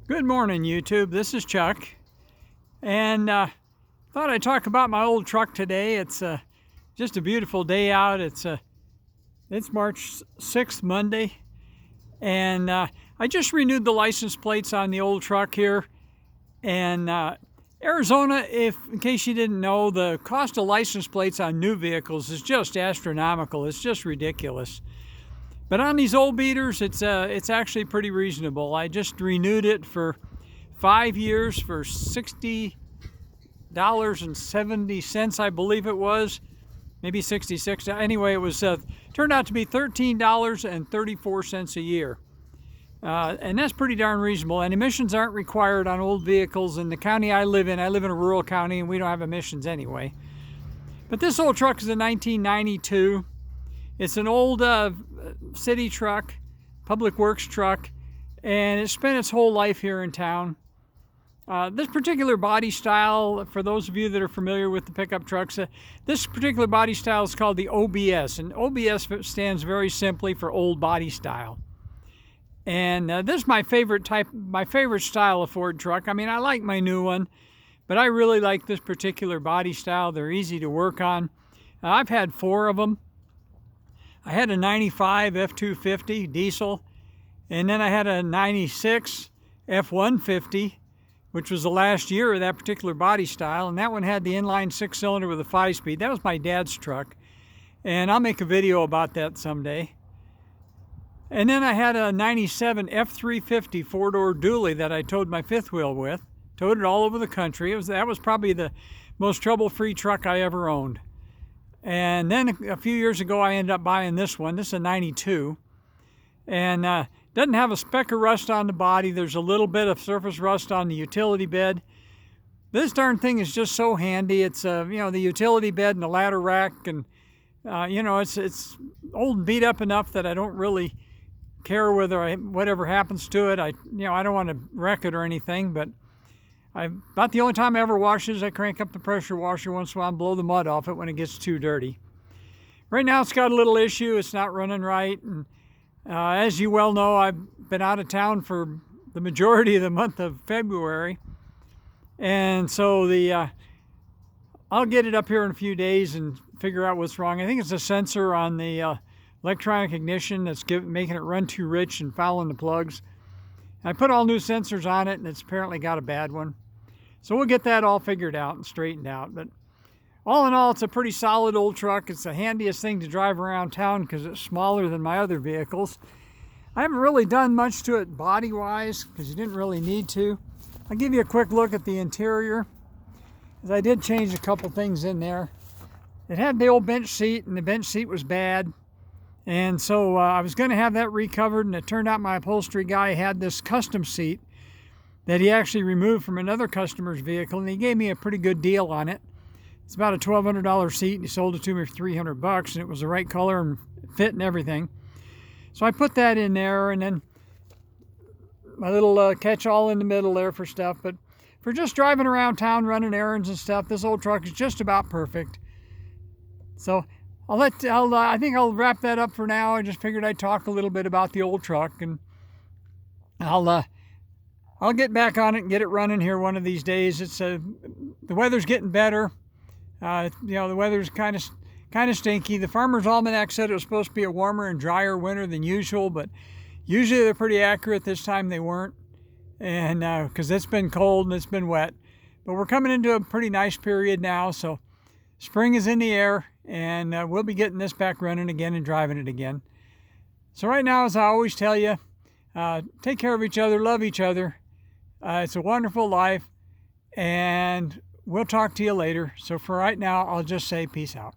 Good morning, YouTube. This is Chuck, and thought I'd talk about my old truck today. It's just a beautiful day out. It's March 6th, Monday, and I just renewed the license plates on the old truck here. And Arizona, in case you didn't know, the cost of license plates on new vehicles is just astronomical. It's just ridiculous. But on these old beaters, it's actually pretty reasonable. I just renewed it for 5 years for $60.70, I believe it was, maybe 66. Anyway, it was turned out to be $13.34 a year, and that's pretty darn reasonable. And emissions aren't required on old vehicles in the county I live in. I live in a rural county, and we don't have emissions anyway. But this old truck is a 1992. It's an old city truck, public works truck, and it spent its whole life here in town. This particular body style, for those of you that are familiar with the pickup trucks, this particular body style is called the OBS, and OBS stands very simply for old body style. And this is my favorite style of Ford truck. I mean, I like my new one, but I really like this particular body style. They're easy to work on. I've had 4 of them. I had a 95 F-250 diesel, and then I had a 96 F-150, which was the last year of that particular body style, and that one had the inline 6-cylinder with a 5-speed. That was my dad's truck, and I'll make a video about that someday. And then I had a 97 F-350 4-door dually that I towed my fifth wheel with, towed it all over the country. That was probably the most trouble-free truck I ever owned. And then a few years ago, I ended up buying this one. This is a 92. And doesn't have a speck of rust on the body. There's a little bit of surface rust on the utility bed. This darn thing is just so handy. It's, the utility bed and the ladder rack. And, it's old and beat up enough that I don't really care whatever happens to it. I don't want to wreck it or anything, but about the only time I ever wash it is I crank up the pressure washer once in a while and blow the mud off it when it gets too dirty. Right now it's got a little issue. It's not running right. And as you well know, I've been out of town for the majority of the month of February. And so I'll get it up here in a few days and figure out what's wrong. I think it's a sensor on the electronic ignition that's making it run too rich and fouling the plugs. I put all new sensors on it, and it's apparently got a bad one. So we'll get that all figured out and straightened out. But all in all, it's a pretty solid old truck. It's the handiest thing to drive around town because it's smaller than my other vehicles. I haven't really done much to it body-wise because you didn't really need to. I'll give you a quick look at the interior, as I did change a couple things in there. It had the old bench seat, and the bench seat was bad. And so I was going to have that recovered, and it turned out my upholstery guy had this custom seat that he actually removed from another customer's vehicle, and he gave me a pretty good deal on it. It's about a $1,200 seat, and he sold it to me for $300, and it was the right color and fit and everything. So I put that in there, and then my little catch-all in the middle there for stuff. But for just driving around town, running errands and stuff, this old truck is just about perfect. So I think I'll wrap that up for now. I just figured I'd talk a little bit about the old truck, and I'll get back on it and get it running here one of these days. It's the weather's getting better. The weather's kind of stinky. The Farmer's Almanac said it was supposed to be a warmer and drier winter than usual, but usually they're pretty accurate. This time they weren't, and because it's been cold and it's been wet. But we're coming into a pretty nice period now, so spring is in the air, and we'll be getting this back running again and driving it again. So right now, as I always tell you, take care of each other, love each other. It's a wonderful life, and we'll talk to you later. So for right now, I'll just say peace out.